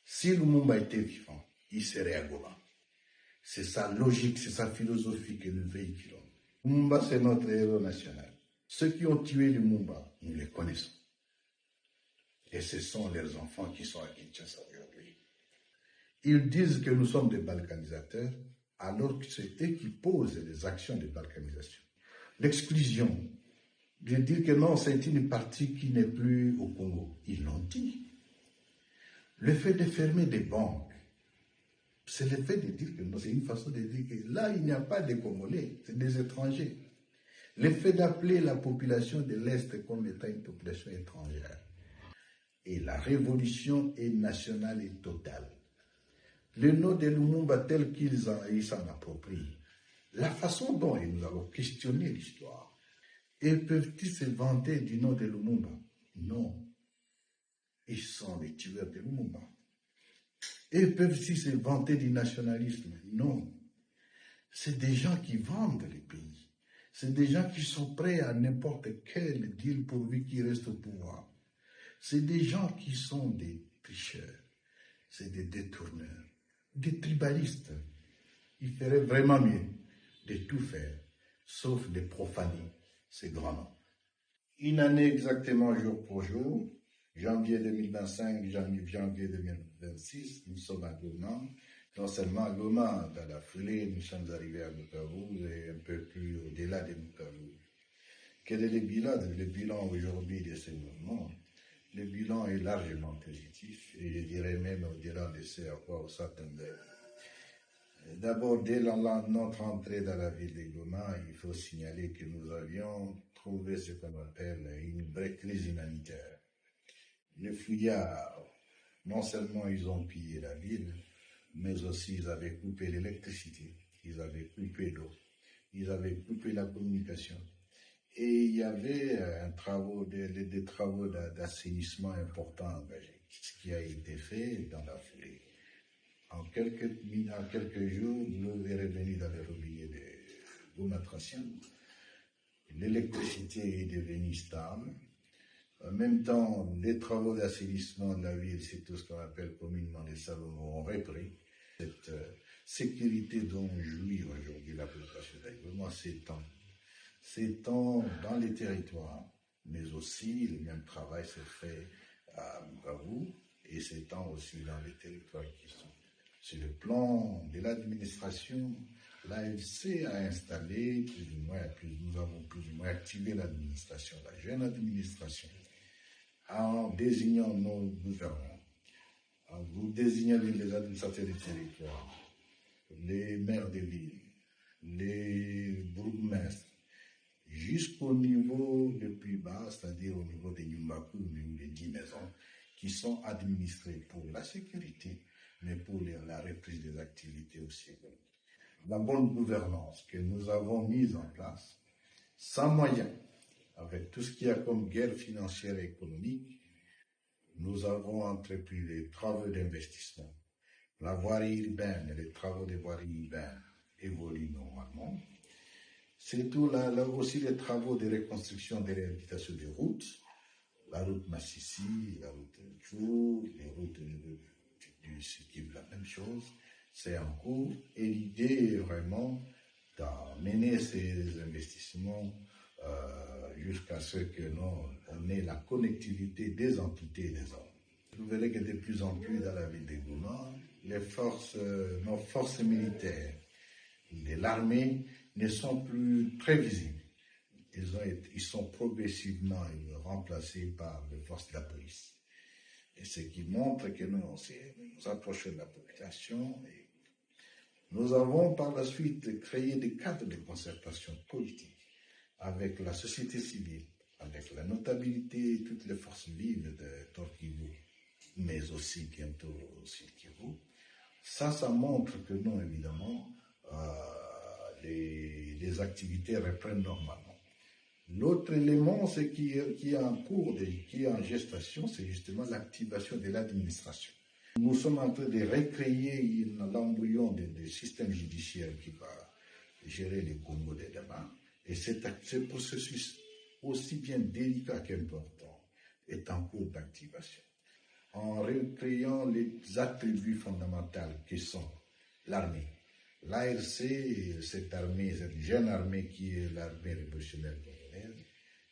Si Lumumba était vivant, il serait à Goma. C'est sa logique, c'est sa philosophie que nous véhiculons. Lumumba, c'est notre héros national. Ceux qui ont tué Lumumba, nous les connaissons. Et ce sont leurs enfants qui sont à Kinshasa aujourd'hui. Ils disent que nous sommes des balkanisateurs, alors que c'est eux qui posent les actions de balkanisation. L'exclusion, de dire que non, c'est une partie qui n'est plus au Congo. Ils l'ont dit. Le fait de fermer des banques, c'est le fait de dire que non, c'est une façon de dire que là, il n'y a pas de Congolais, c'est des étrangers. Le fait d'appeler la population de l'Est comme étant une population étrangère. Et la révolution est nationale et totale. Le nom de Lumumba tel qu'ils s'en approprient, la façon dont nous avons questionné l'histoire, et peuvent-ils se vanter du nom de Lumumba? Non. Ils sont les tueurs de Lumumba. Et peuvent-ils se vanter du nationalisme? Non. C'est des gens qui vendent les pays. C'est des gens qui sont prêts à n'importe quel deal pourvu qu'ils restent au pouvoir. C'est des gens qui sont des tricheurs. C'est des détourneurs. Des tribalistes. Il ferait vraiment mieux de tout faire, sauf de profaner ces grands noms. Une année exactement jour pour jour, janvier 2025, janvier 2026, nous sommes à Goma. Non seulement à Goma, dans la foulée, nous sommes arrivés à Bukavu et un peu plus au-delà de Bukavu. Quel est le bilan? Le bilan aujourd'hui de ce mouvement? Le bilan est largement positif et je dirais même au-delà de ce à quoi on s'attendait. D'abord, dès notre entrée dans la ville de Goma, il faut signaler que nous avions trouvé ce qu'on appelle une vraie crise humanitaire. Les fuyards, non seulement ils ont pillé la ville, mais aussi ils avaient coupé l'électricité, ils avaient coupé l'eau, ils avaient coupé la communication. Et il y avait des travaux d'assainissement importants engagés, ce qui a été fait dans la foulée. En quelques jours, l'eau est revenue dans les robinets de Goma-Tracien. L'électricité est devenue stable. En même temps, les travaux d'assainissement de la ville, c'est tout ce qu'on appelle communément les Salomon, ont repris. Cette sécurité dont jouit aujourd'hui la population d'Aïgoma s'étend dans les territoires, mais aussi le même travail se fait à Bukavu et s'étend aussi dans les territoires qui sont. Sur le plan de l'administration, l'AFC a installé nous avons plus ou moins activé l'administration, la jeune administration, en désignant nos gouvernants, en vous désignant les administrateurs des territoires, les maires des villes, les bourgmestres, jusqu'au niveau le plus bas, c'est-à-dire au niveau des Nyumbaku ou des 10 maisons, qui sont administrées pour la sécurité, mais pour la reprise des activités aussi. La bonne gouvernance que nous avons mise en place, sans moyens, avec tout ce qu'il y a comme guerre financière et économique, nous avons entrepris les travaux d'investissement. La voirie urbaine et les travaux de voirie urbaine évoluent normalement. C'est tout là aussi les travaux de reconstruction et de réhabilitation des routes, la route Massissi, la route Djou, les routes du Sud, la même chose, c'est en cours. Et l'idée est vraiment d'amener ces investissements jusqu'à ce que on ait la connectivité des entités et des hommes. Vous verrez que de plus en plus dans la ville de Goma, nos forces militaires de l'armée ne sont plus très visibles. Ils sont progressivement remplacés par les forces de la police. Et ce qui montre que nous approchons de la population. Et nous avons par la suite créé des cadres de concertation politique avec la société civile, avec la notabilité et toutes les forces vives de Nord-Kivu, mais aussi bientôt au Sud-Kivu. Ça montre que non, évidemment, les activités reprennent normalement. L'autre élément, c'est qui est en cours, qui est en gestation, c'est justement l'activation de l'administration. Nous sommes en train de recréer l'embryon des systèmes judiciaires qui va gérer les Congo de demain. Et ce processus, aussi bien délicat qu'important, est en cours d'activation. en recréant les attributs fondamentaux qui sont l'armée. L'ARC, cette armée, cette jeune armée qui est l'armée révolutionnaire congolaise,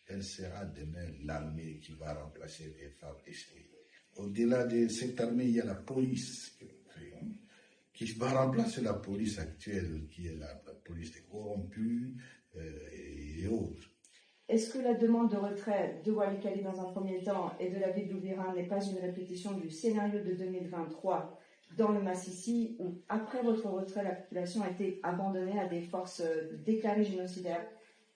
elle sera demain l'armée qui va remplacer les FARDC. Au-delà de cette armée, il y a la police qui va remplacer la police actuelle, qui est la police des corrompus et autres. Est-ce que la demande de retrait de Walikale dans un premier temps et de la ville d'Ouvira n'est pas une répétition du scénario de 2023 dans le Massissi, où après votre retrait, la population a été abandonnée à des forces déclarées génocidaires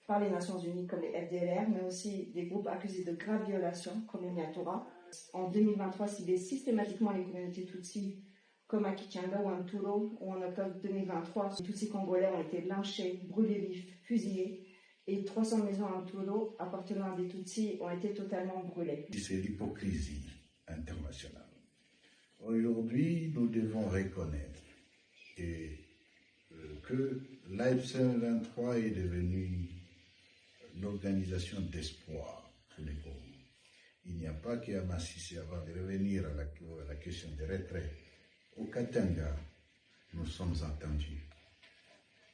par les Nations Unies comme les FDLR, mais aussi des groupes accusés de graves violations comme le Nyatura. En 2023, ciblait systématiquement les communautés Tutsis comme à Kichanga ou à Nturo, où en octobre 2023, les Tutsis congolais ont été lynchés, brûlés vifs, fusillés, et 300 maisons à Nturo appartenant à des Tutsis ont été totalement brûlées. C'est l'hypocrisie internationale. Aujourd'hui, nous devons reconnaître que l'AFC 23 est devenue l'organisation d'espoir pour les Congos. Il n'y a pas qu'à Massissi avant de revenir à la question des retraits. Au Katanga, nous sommes entendus.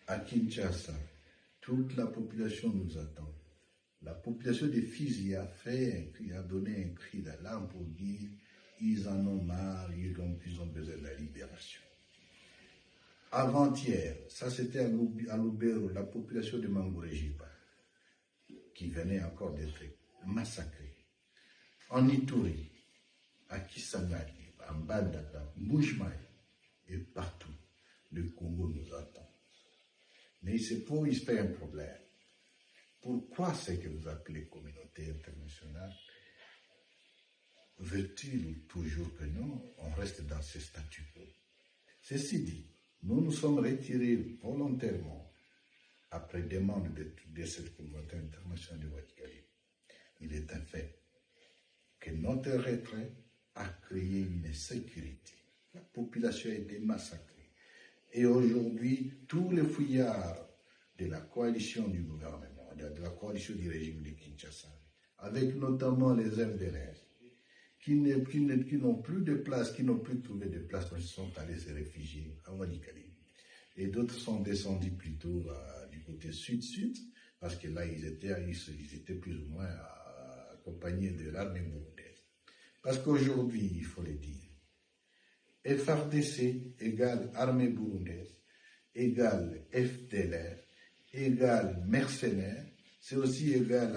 À Kinshasa, toute la population nous attend. La population des Fizi a donné un cri d'alarme pour dire ils en ont marre, ils ont besoin de la libération. Avant-hier, ça c'était à Lubero, la population de Mangorejiba, qui venait encore d'être massacrée. En Ituri, à Kisangani, à Mbandaka, Mouchmaï, et partout, le Congo nous attend. Mais il se fait un problème. Pourquoi c'est que vous appelez communauté internationale? Veut-il toujours que non, on reste dans ce statu quo? Ceci dit, nous nous sommes retirés volontairement après demande de cette communauté internationale de Walikale. Il est un fait que notre retrait a créé une insécurité. La population a été massacrée. Et aujourd'hui, tous les fouillards de la coalition du gouvernement, de la coalition du régime de Kinshasa, avec notamment les FDLR, qui n'ont plus de place, qui n'ont plus trouvé de place, ils sont allés se réfugier à Walikale. Et d'autres sont descendus plutôt du côté sud-sud, parce que là, ils étaient plus ou moins accompagnés de l'armée burundaise. Parce qu'aujourd'hui, il faut le dire, FARDC égale armée burundaise, égale FDLR, égale mercenaires, c'est aussi égal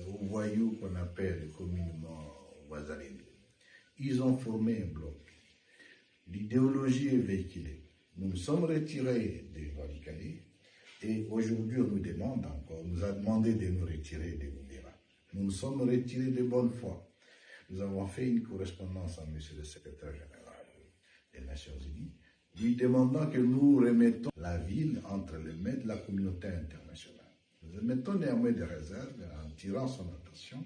aux voyous qu'on appelle communément Wazalendo. Ils ont formé un bloc. L'idéologie est véhiculée. Nous nous sommes retirés de Walikale et aujourd'hui on nous demande encore, on nous a demandé de nous retirer de Ouvira. Nous nous sommes retirés de bonne foi. Nous avons fait une correspondance à M. le secrétaire général des Nations Unies, lui demandant que nous remettons la ville entre les mains de la communauté internationale. Nous mettons néanmoins des réserves en tirant son attention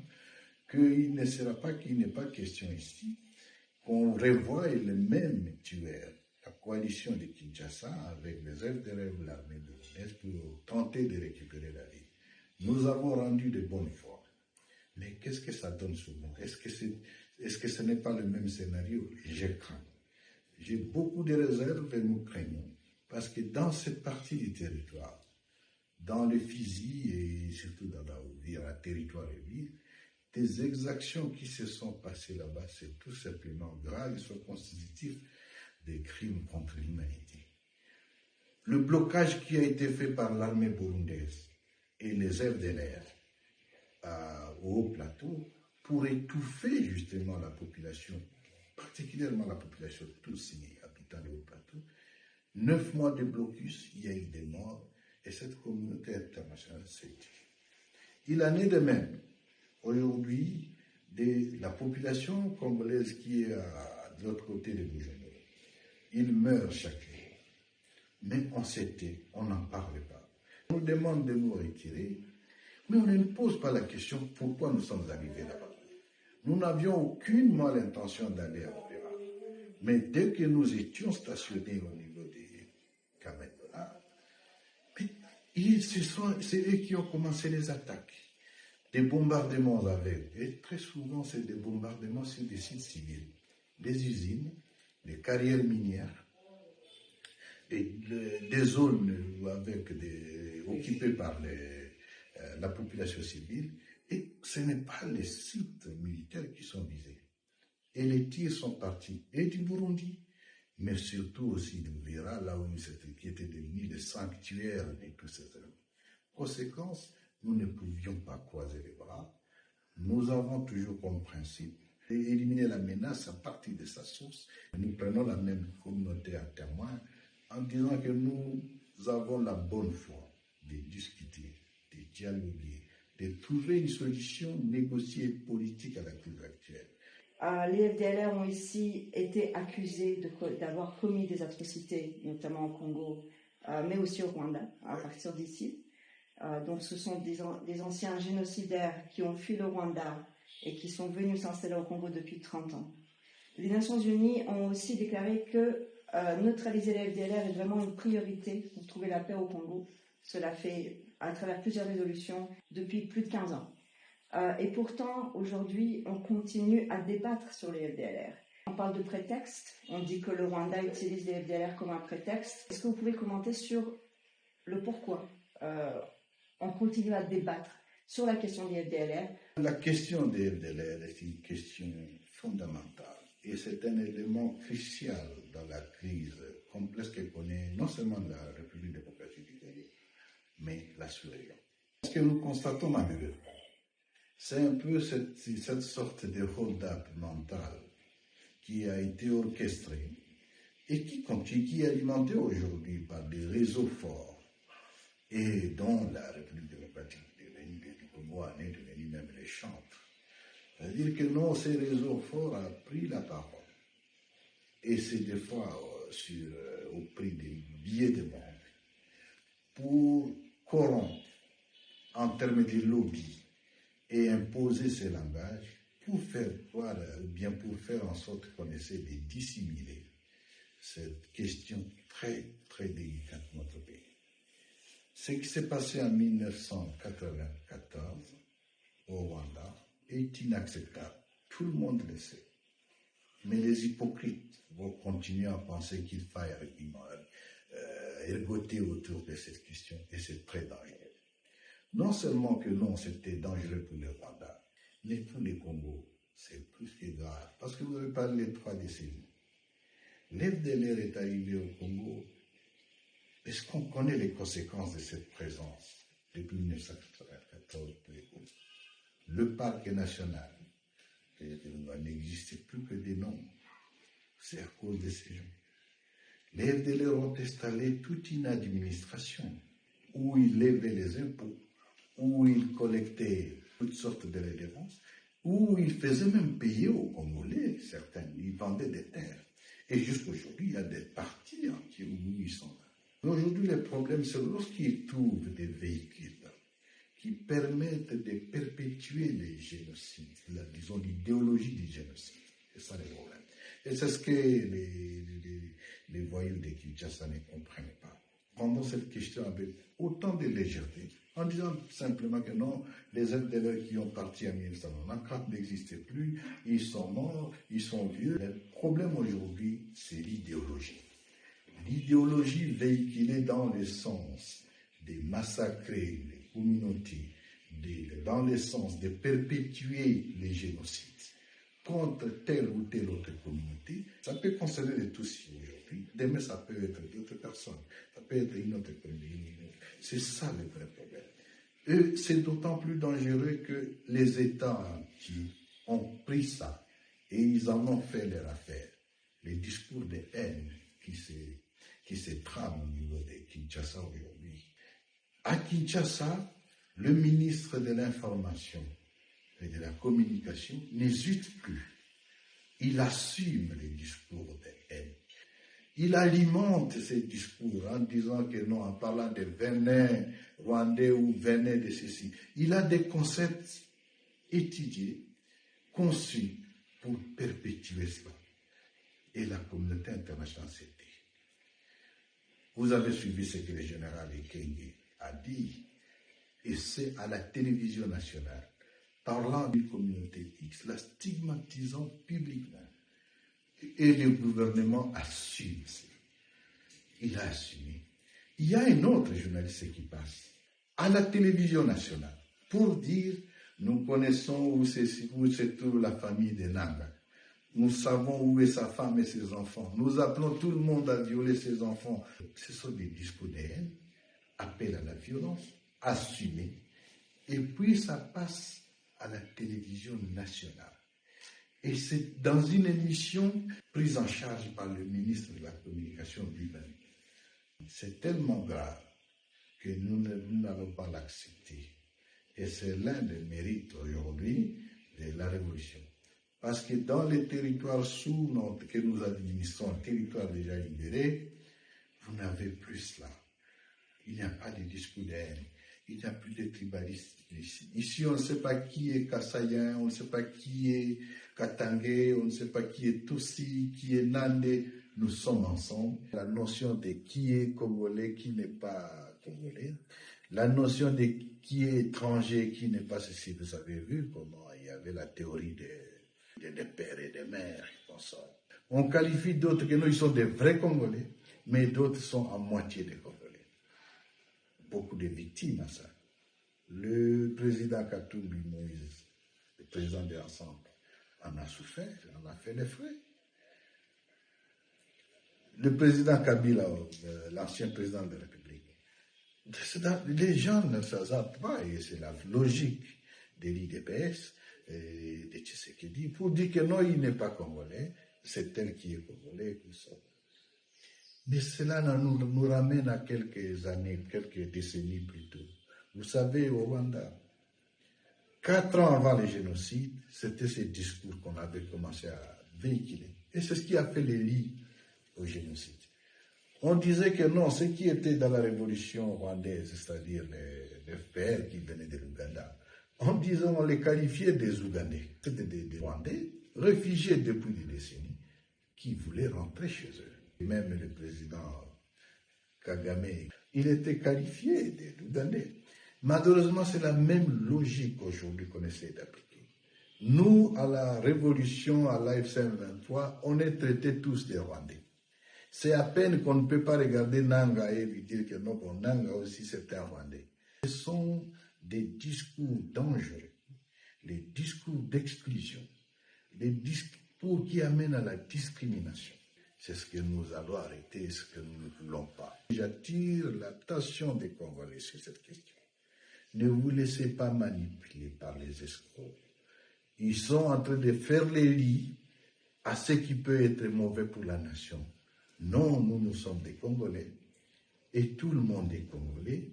qu'il n'est pas question ici qu'on revoie les mêmes tueurs, la coalition de Kinshasa avec les FDLR ou l'armée de l'Est pour tenter de récupérer la ville. Nous avons rendu de bonne foi. Mais qu'est-ce que ça donne souvent? Est-ce que ce n'est pas le même scénario? Je crains. J'ai beaucoup de réserves et nous craignons. Parce que dans cette partie du territoire, dans les Fizi et surtout dans la Ouvira, territoire et ville, des exactions qui se sont passées là-bas, c'est tout simplement grave et sont constitutifs des crimes contre l'humanité. Le blocage qui a été fait par l'armée burundaise et les FDLR au haut plateau pour étouffer justement la population, particulièrement la population Tutsi habitant le haut plateau. 9 mois de blocus, il y a eu des morts et cette communauté internationale s'est dit. Il en est de même. Aujourd'hui, la population congolaise qui est de l'autre côté de Bujumbura, ils meurent chaque jour. Mais on s'était, on n'en parlait pas. On nous demande de nous retirer, mais on ne nous pose pas la question pourquoi nous sommes arrivés là-bas. Nous n'avions aucunement l'intention d'aller à Ouvira. Mais dès que nous étions stationnés au niveau des Kamendona, c'est eux qui ont commencé les attaques. Des bombardements avec, et très souvent c'est des bombardements sur des sites civils. des usines, des carrières minières, des zones occupées par la population civile, et ce n'est pas les sites militaires qui sont visés. Et les tirs sont partis, et du Burundi, mais surtout aussi de Vira, là où qui était devenu le sanctuaire de tous ces éléments. Conséquence, nous ne pouvions pas croiser les bras. Nous avons toujours comme principe d'éliminer la menace à partir de sa source. Nous prenons la même communauté à témoin en disant que nous avons la bonne foi de discuter, de dialoguer, de trouver une solution négociée politique à la crise actuelle. Les FDLR ont ici été accusés d'avoir commis des atrocités, notamment au Congo, mais aussi au Rwanda, à partir d'ici. Donc ce sont des anciens génocidaires qui ont fui le Rwanda et qui sont venus s'installer au Congo depuis 30 ans. Les Nations Unies ont aussi déclaré que neutraliser les FDLR est vraiment une priorité pour trouver la paix au Congo. Cela fait à travers plusieurs résolutions depuis plus de 15 ans. Et pourtant, aujourd'hui, on continue à débattre sur les FDLR. On parle de prétexte, on dit que le Rwanda utilise les FDLR comme un prétexte. Est-ce que vous pouvez commenter sur le pourquoi on continue à débattre sur la question des FDLR? La question des FDLR est une question fondamentale et c'est un élément crucial dans la crise complexe que connaît non seulement la République démocratique du Congo, mais la sous-région. Ce que nous constatons malheureusement, c'est un peu cette sorte de hold-up mental qui a été orchestré et qui est alimenté aujourd'hui par des réseaux forts et dont la République démocratique du Congo en est devenue même les chantres. C'est-à-dire que non, ces réseaux forts ont pris la parole. Et c'est des fois au prix des billets de banque pour corrompre en termes de lobby et imposer ces langages pour faire croire, ou bien pour faire en sorte qu'on essaie de dissimuler cette question très, très délicate de notre pays. Ce qui s'est passé en 1994 au Rwanda est inacceptable. Tout le monde le sait. Mais les hypocrites vont continuer à penser qu'il faille ergoter autour de cette question et c'est très dangereux. Non seulement que non, c'était dangereux pour le Rwanda, mais pour les Congo, c'est plus que grave. Parce que vous avez parlé de 3 décennies. L'FDLR est arrivé au Congo. Est-ce qu'on connaît les conséquences de cette présence depuis 1994 pour les Congo? Le parc national n'existe plus que des noms. C'est à cause de ces gens. Les FDLR ont installé toute une administration où ils levaient les impôts, où ils collectaient toutes sortes de références, où ils faisaient même payer aux Congolais, certains, ils vendaient des terres. Et jusqu'aujourd'hui, il y a des partis entiers où ils sont là. Aujourd'hui, le problème, c'est lorsqu'ils trouvent des véhicules qui permettent de perpétuer les génocides, disons l'idéologie du génocide. C'est ça le problème. Et c'est ce que les voyous de Kinshasa ne comprennent pas. Prenons cette question avec autant de légèreté, en disant simplement que non, les FDLR qui ont parti en 1994 n'existaient plus, ils sont morts, ils sont vieux. Le problème aujourd'hui, c'est l'idéologie. L'idéologie véhiculée dans le sens de massacrer les communautés, dans le sens de perpétuer les génocides contre telle ou telle autre communauté, ça peut concerner les Tutsis aujourd'hui. Demain, ça peut être d'autres personnes, ça peut être une autre communauté. C'est ça le vrai problème. Et c'est d'autant plus dangereux que les États qui ont pris ça et ils en ont fait leur affaire. Les discours de haine qui se trament au niveau de Kinshasa aujourd'hui. À Kinshasa, le ministre de l'Information et de la Communication n'hésite plus. Il assume les discours de haine. Il alimente ces discours en disant que non, en parlant de venin rwandais ou venin de ceci. Il a des concepts étudiés, conçus pour perpétuer cela. Et la communauté internationale s'est dit. Vous avez suivi ce que le général Ekenge a dit, et c'est à la télévision nationale, parlant d'une communauté X, la stigmatisant publiquement, Et le gouvernement assume cela. Il a assumé. Il y a un autre journaliste qui passe à la télévision nationale pour dire nous connaissons où c'est toute la famille de Nanga. Nous savons où est sa femme et ses enfants. Nous appelons tout le monde à violer ses enfants. Ce sont des discours de haine, appel à la violence, assumés. Et puis ça passe à la télévision nationale. Et c'est dans une émission prise en charge par le ministre de la Communication lui-même. C'est tellement grave que nous n'allons pas l'accepter. Et c'est l'un des mérites aujourd'hui de la Révolution. Parce que dans les territoires que nous administrons, territoires déjà libérés, vous n'avez plus cela. Il n'y a pas de discours de haine. Il n'y a plus de tribalisme ici. Ici, on ne sait pas qui est Kassayen, on ne sait pas qui est Katangé, on ne sait pas qui est Tutsi, qui est Nandé. Nous sommes ensemble. La notion de qui est Congolais, qui n'est pas Congolais. La notion de qui est étranger, qui n'est pas ceci. Vous avez vu comment il y avait la théorie des pères et des mères. On qualifie d'autres que nous, ils sont des vrais Congolais, mais d'autres sont à moitié des Congolais. Beaucoup de victimes à ça. Le président Katumbi Moïse, le président de l'Ensemble, en a souffert, en a fait les frais. Le président Kabila, l'ancien président de la République, les gens ne s'hasardent pas, et c'est la logique de l'IDPS, de Tshisekedi, pour dire que non, il n'est pas congolais, c'est elle qui est congolais, tout ça. Mais cela nous ramène à quelques années, quelques décennies plus tôt. Vous savez, au Rwanda, 4 ans avant le génocide, c'était ce discours qu'on avait commencé à véhiculer. Et c'est ce qui a fait les lits au génocide. On disait que non, ceux qui étaient dans la révolution rwandaise, c'est-à-dire les FPR qui venaient de l'Ouganda, on les qualifiait des Ougandais. C'était des Rwandais, réfugiés depuis des décennies, qui voulaient rentrer chez eux. Même le président Kagame, il était qualifié d'Ougandais. Malheureusement, c'est la même logique aujourd'hui qu'on essaie d'appliquer. Nous, à la Révolution, à l'AFCM 23, on est traités tous des Rwandais. C'est à peine qu'on ne peut pas regarder Nanga et lui dire que non, bon, Nanga aussi c'est un Rwandais. Ce sont des discours dangereux, les discours d'exclusion, les discours qui amènent à la discrimination. C'est ce que nous allons arrêter, ce que nous ne voulons pas. J'attire l'attention des Congolais sur cette question. Ne vous laissez pas manipuler par les escrocs. Ils sont en train de faire les lits à ce qui peut être mauvais pour la nation. Non, nous sommes des Congolais. Et tout le monde est Congolais.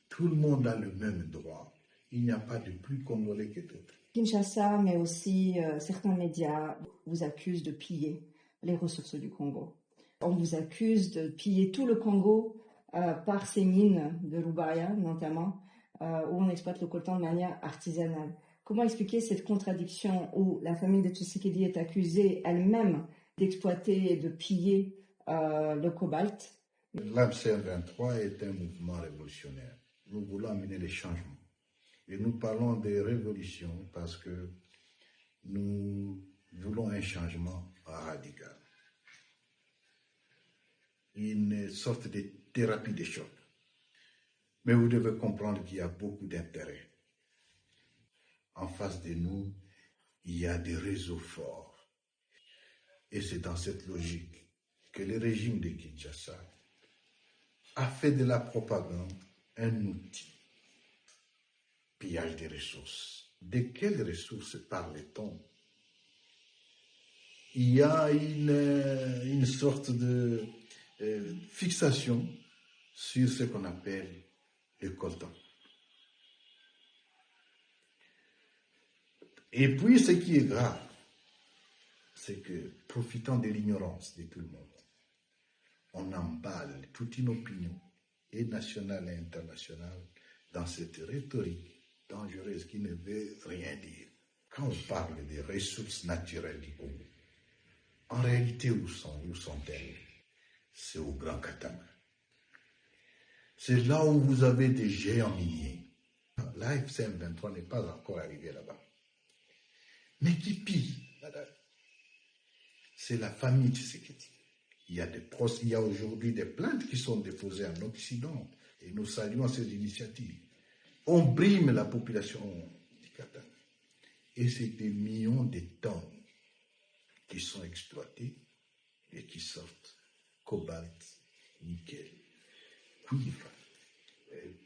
Tout le monde a le même droit. Il n'y a pas de plus Congolais que d'autres. Kinshasa, mais aussi certains médias vous accusent de piller les ressources du Congo. On vous accuse de piller tout le Congo par ces mines de Lubaya, notamment, où on exploite le coltan de manière artisanale. Comment expliquer cette contradiction où la famille de Tshisekedi est accusée elle-même d'exploiter et de piller le cobalt? L'AFCM 23 est un mouvement révolutionnaire. Nous voulons amener les changements. Et nous parlons de révolution parce que nous voulons un changement radical. Une sorte de thérapie des chocs. Mais vous devez comprendre qu'il y a beaucoup d'intérêts. En face de nous, il y a des réseaux forts. Et c'est dans cette logique que le régime de Kinshasa a fait de la propagande un outil. Pillage des ressources. De quelles ressources parle-t-on? Il y a une sorte de fixation sur ce qu'on appelle le coltan. Et puis, ce qui est grave, c'est que, profitant de l'ignorance de tout le monde, on emballe toute une opinion, et nationale et internationale, dans cette rhétorique dangereuse qui ne veut rien dire. Quand on parle des ressources naturelles du Congo, en réalité, où sont-elles? C'est au Grand Katanga. C'est là où vous avez des géants miniers. L'AFCM 23 n'est pas encore arrivé là-bas. Mais qui pille, madame? c'est la famille Tshisekedi. Il y a aujourd'hui des plaintes qui sont déposées en Occident et nous saluons ces initiatives. On brime la population du Katanga. Et c'est des millions de tonnes qui sont exploitées et qui sortent cobalt, nickel, cuivre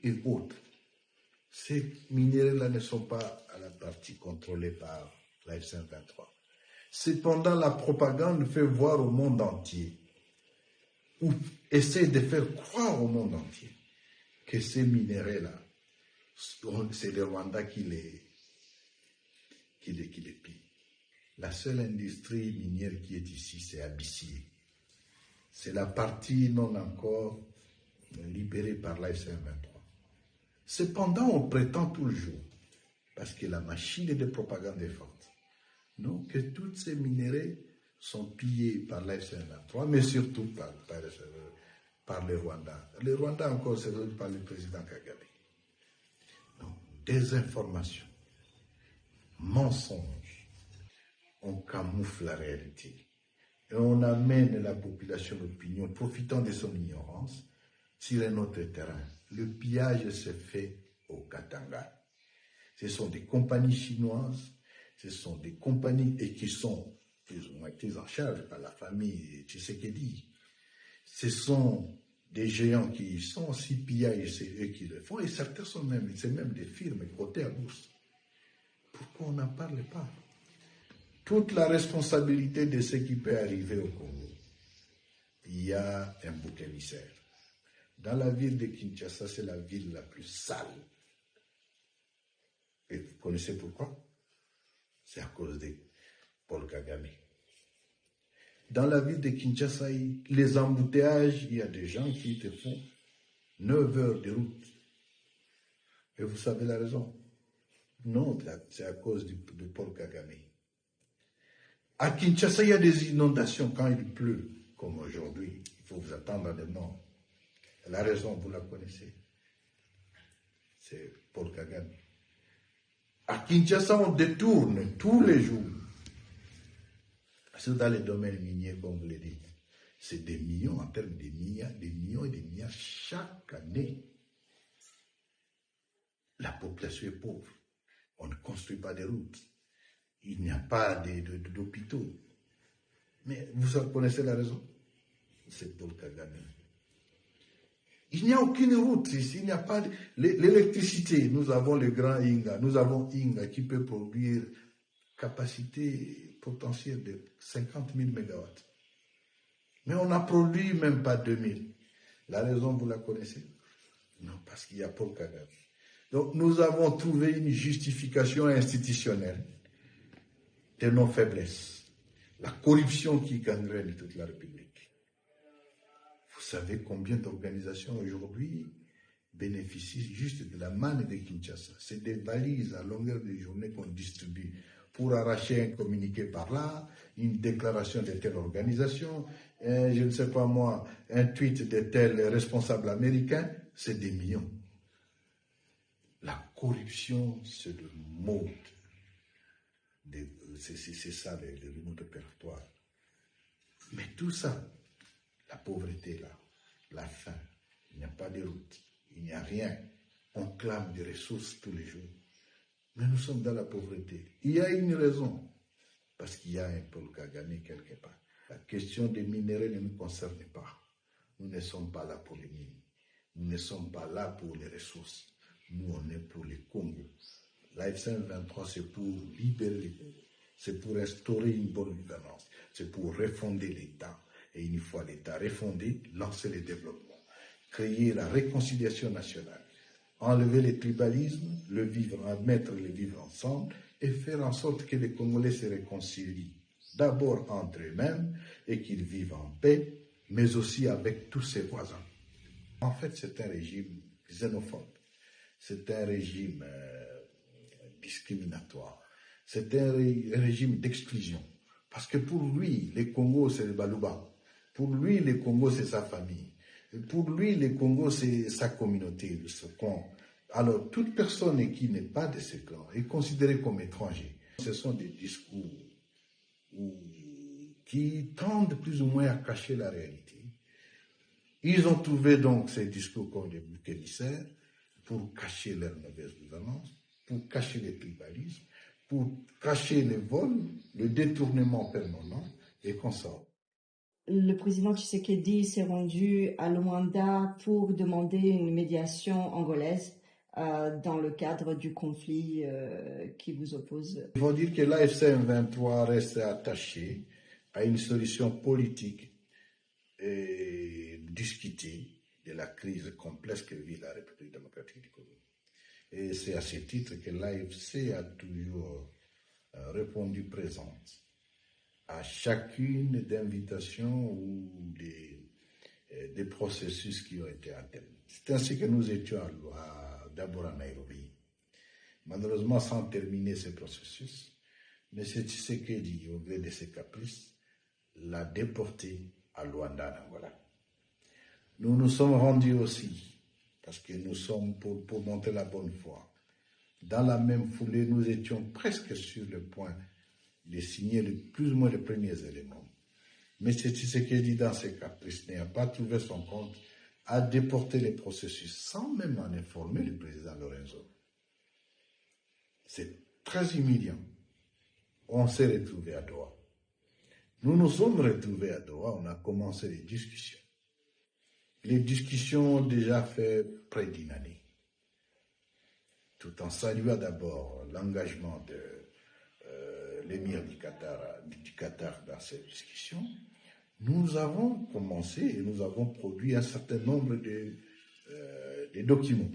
et autres. Ces minéraux-là ne sont pas à la partie contrôlée par la F-123. Cependant, la propagande fait voir au monde entier, ou essaie de faire croire au monde entier, que ces minéraux-là, c'est le Rwanda qui les pille. La seule industrie minière qui est ici, c'est Abyssier. C'est la partie non encore libérée par la F-123. Cependant, on prétend toujours, parce que la machine de propagande est forte, non, que tous ces minéraux sont pillés par la F-123, mais surtout par le Rwanda. Le Rwanda encore, c'est par le président Kagame. Donc, désinformation, mensonge, on camoufle la réalité. Et on amène la population d'opinion, profitant de son ignorance, sur un autre terrain. Le pillage se fait au Katanga. Ce sont des compagnies chinoises, ce sont des compagnies et qui sont plus ou moins prises en charge par la famille Tshisekedi. Ce sont des géants qui sont aussi pillage, c'est eux qui le font, et certains sont même, c'est même des firmes cotées à bourse. Pourquoi on n'en parle pas? Toute la responsabilité de ce qui peut arriver au Congo, il y a un bouc émissaire. Dans la ville de Kinshasa, c'est la ville la plus sale. Et vous connaissez pourquoi? C'est à cause de Paul Kagame. Dans la ville de Kinshasa, les embouteillages, il y a des gens qui te font 9 heures de route. Et vous savez la raison? Non, c'est à cause de Paul Kagame. À Kinshasa, il y a des inondations quand il pleut, comme aujourd'hui. Il faut vous attendre à des morts. La raison, vous la connaissez. C'est Paul Kagame. À Kinshasa, on détourne tous les jours. C'est dans les domaines miniers, comme vous le dites. C'est des millions en termes de milliards, des millions et des milliards chaque année. La population est pauvre. On ne construit pas de routes. Il n'y a pas d'hôpitaux. Mais vous connaissez la raison? C'est Paul Kagame. Il n'y a aucune route ici, il n'y a pas l'électricité. Nous avons le grand Inga, nous avons Inga qui peut produire capacité potentielle de 50 000 mégawatts. Mais on n'a produit même pas 2000. La raison, vous la connaissez? Non, parce qu'il y a Paul Kagame. Donc nous avons trouvé une justification institutionnelle de nos faiblesses. La corruption qui gangrène toute la République. Vous savez combien d'organisations aujourd'hui bénéficient juste de la manne de Kinshasa. C'est des valises à longueur de journée qu'on distribue pour arracher un communiqué par là, une déclaration de telle organisation, je ne sais pas moi, un tweet de tel responsable américain, c'est des millions. La corruption, c'est le mode. C'est ça le mode opératoire. Mais tout ça, la pauvreté là, la faim, il n'y a pas de route, il n'y a rien. On clame des ressources tous les jours. Mais nous sommes dans la pauvreté. Il y a une raison, parce qu'il y a un Paul Kagame quelque part. La question des minéraux ne nous concerne pas. Nous ne sommes pas là pour les mines. Nous ne sommes pas là pour les ressources. Nous, on est pour les Congos. La F-123, c'est pour libérer les Congos. C'est pour instaurer une bonne gouvernance. C'est pour refonder l'État. Et une fois l'État refondé, lancer le développement. Créer la réconciliation nationale. Enlever le tribalisme, mettre le vivre ensemble et faire en sorte que les Congolais se réconcilient. D'abord entre eux-mêmes et qu'ils vivent en paix, mais aussi avec tous ses voisins. En fait, c'est un régime xénophobe. C'est un régime discriminatoire. C'est un régime d'exclusion. Parce que pour lui, les Congos, c'est le Baluba. Pour lui, les Congos, c'est sa famille. Et pour lui, les Congos, c'est sa communauté, ce clan. Alors, toute personne qui n'est pas de ce clan est considérée comme étranger. Ce sont des discours qui tendent plus ou moins à cacher la réalité. Ils ont trouvé donc ces discours comme des boucs émissaires pour cacher leur mauvaise gouvernance, pour cacher les tribalismes, pour cacher les vols, le détournement permanent et consorts. Le président Tshisekedi s'est rendu à Luanda pour demander une médiation angolaise dans le cadre du conflit qui vous oppose. Il faut dire que l'AFC M23 reste attaché à une solution politique et discutée de la crise complexe que vit la République démocratique du Congo. Et c'est à ce titre que l'AFC a toujours répondu présente à chacune des invitations ou des processus qui ont été entamés. C'est ainsi que nous étions d'abord à Nairobi. Malheureusement, sans terminer ce processus, M. Tshisekedi, au gré de ses caprices, l'a déporté à Luanda, en Angola. Nous nous sommes rendus aussi, parce que nous sommes pour montrer la bonne foi. Dans la même foulée, nous étions presque sur le point de signer plus ou moins les premiers éléments. Mais M. Tshisekedi, dans ses caprices, n'a pas trouvé son compte à déporter les processus sans même en informer le président Lorenzo. C'est très humiliant. On s'est retrouvés à Doha. Nous nous sommes retrouvés à Doha, on a commencé les discussions. Les discussions ont déjà fait près d'une année. Tout en saluant d'abord l'engagement de l'émir du Qatar dans ces discussions, nous avons commencé et nous avons produit un certain nombre de documents.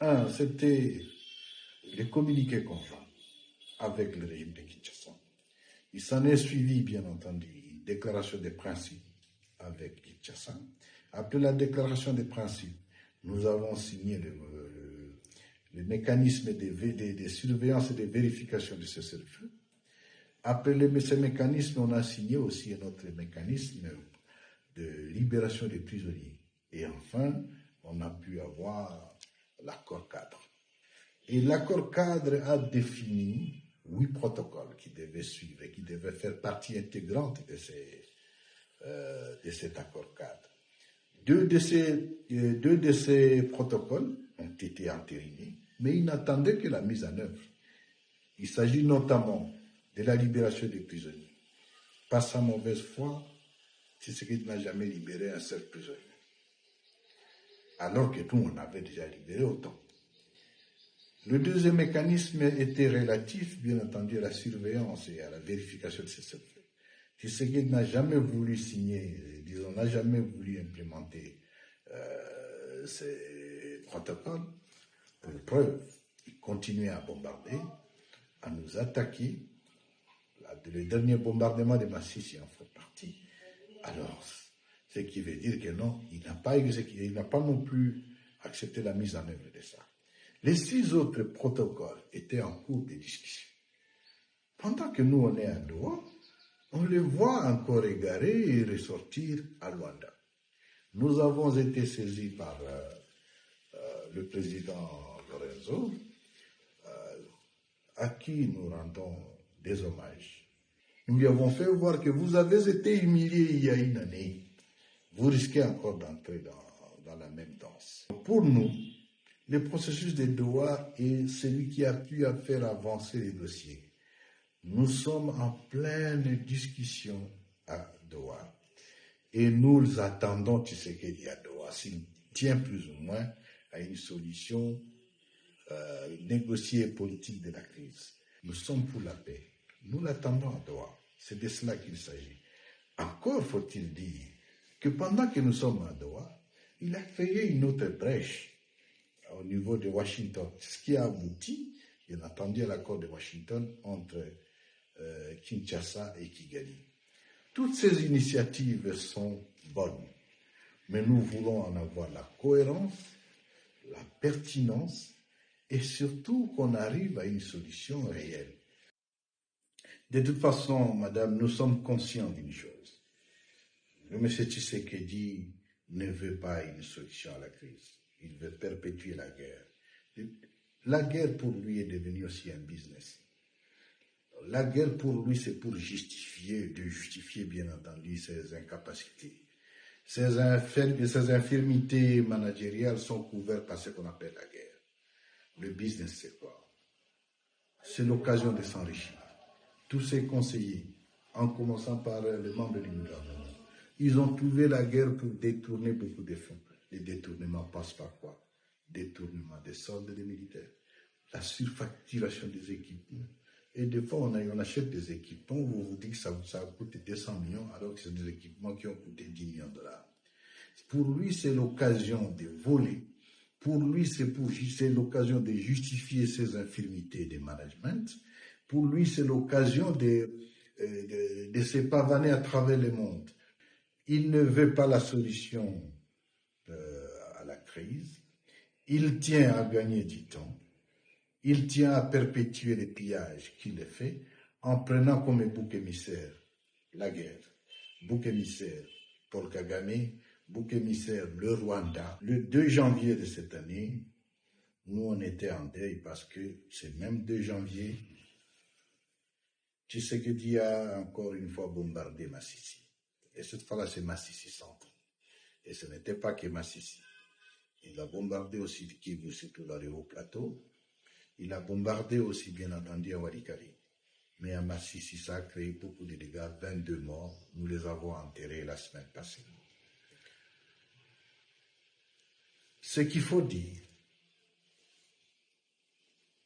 Un, c'était les communiqués conjoints avec le régime de Kinshasa. Il s'en est suivi, bien entendu, une déclaration des principes avec Kinshasa. Après la déclaration des principes, nous avons signé le mécanisme de surveillance et de vérification de cessez-le-feu. Après ces mécanismes, on a signé aussi un autre mécanisme de libération des prisonniers. Et enfin, on a pu avoir l'accord cadre. Et l'accord cadre a défini 8 protocoles qui devaient suivre et qui devaient faire partie intégrante de cet accord cadre. Deux de ces protocoles ont été entérinés, mais ils n'attendaient que la mise en œuvre. Il s'agit notamment de la libération des prisonniers. Par sa mauvaise foi, Tshisekedi n'a jamais libéré un seul prisonnier. Alors que nous, on avait déjà libéré autant. Le deuxième mécanisme était relatif, bien entendu, à la surveillance et à la vérification de ces cessez-le-feu. Tshisekedi n'a jamais voulu signer, disons, n'a jamais voulu implémenter ces protocoles. Pour preuve, il continuait à bombarder, à nous attaquer. Le dernier bombardement de Massissi en fait partie. Alors, ce qui veut dire que non, il n'a pas non plus accepté la mise en œuvre de ça. Les 6 autres protocoles étaient en cours de discussion. Pendant que nous, on est à Doha, on les voit encore égarés et ressortir à Luanda. Nous avons été saisis par le président Lorenzo, à qui nous rendons des hommages. Nous lui avons fait voir que vous avez été humilié il y a une année. Vous risquez encore d'entrer dans la même danse. Pour nous, le processus de Doha est celui qui a pu faire avancer les dossiers. Nous sommes en pleine discussion à Doha. Et nous attendons Tshisekedi à Doha, s'il tient plus ou moins à une solution négociée politique de la crise. Nous sommes pour la paix. Nous l'attendons à Doha. C'est de cela qu'il s'agit. Encore faut-il dire que pendant que nous sommes à Doha, il a créé une autre brèche au niveau de Washington, ce qui a abouti, bien entendu, à l'accord de Washington entre Kinshasa et Kigali. Toutes ces initiatives sont bonnes, mais nous voulons en avoir la cohérence, la pertinence et surtout qu'on arrive à une solution réelle. De toute façon, madame, nous sommes conscients d'une chose. Le M. Tshisekedi ne veut pas une solution à la crise. Il veut perpétuer la guerre. La guerre, pour lui, est devenue aussi un business. la guerre pour lui, c'est pour justifier bien entendu ses incapacités. Ces infirmités managériales sont couvertes par ce qu'on appelle la guerre. Le business, c'est quoi? C'est l'occasion de s'enrichir. Tous ces conseillers, en commençant par les membres du gouvernement, ils ont trouvé la guerre pour détourner beaucoup de fonds. Les détournements passent par quoi? Détournement des soldes des militaires, la surfacturation des équipements. Et des fois, on achète des équipements, vous dites que ça coûte 200 millions, alors que c'est des équipements qui ont coûté 10 millions de dollars. Pour lui, c'est l'occasion de voler. Pour lui, c'est l'occasion de justifier ses infirmités de management. Pour lui, c'est l'occasion de se pavaner à travers le monde. Il ne veut pas la solution à la crise. Il tient à gagner du temps. Il tient à perpétuer les pillages qu'il fait en prenant comme bouc émissaire la guerre. Bouc émissaire Paul Kagame, bouc émissaire le Rwanda. Le 2 janvier de cette année, nous on était en deuil parce que ce même 2 janvier, Tshisekedi a encore une fois bombardé Massissi. Et cette fois-là, c'est Massissi centre. Et ce n'était pas que Massissi. Il a bombardé aussi Kivu, surtout dans les hauts plateaux. Il a bombardé aussi, bien entendu, à Walikari. Mais à Massissi, ça a créé beaucoup de dégâts, 22 morts. Nous les avons enterrés la semaine passée. Ce qu'il faut dire,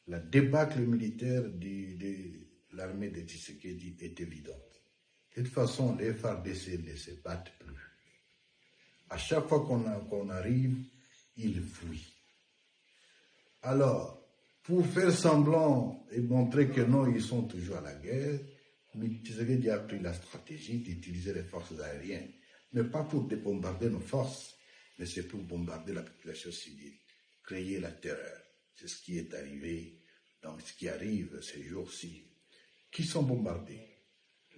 la débâcle militaire de l'armée de Tshisekedi est évidente. De toute façon, les FARDC ne se battent plus. À chaque fois qu'on arrive, ils fuient. Alors, pour faire semblant et montrer que non, ils sont toujours à la guerre, Tshisekedi a pris la stratégie d'utiliser les forces aériennes, mais pas pour bombarder nos forces, mais c'est pour bombarder la population civile, créer la terreur. C'est ce qui est arrivé, donc ce qui arrive ces jours-ci. Qui sont bombardés?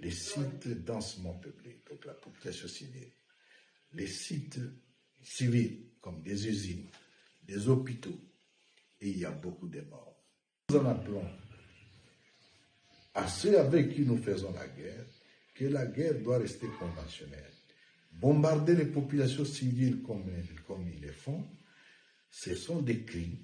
Les sites densément peuplés, donc la population civile. Les sites civils, comme des usines, des hôpitaux, et il y a beaucoup de morts. Nous en appelons à ceux avec qui nous faisons la guerre, que la guerre doit rester conventionnelle. Bombarder les populations civiles comme ils le font, ce sont des crimes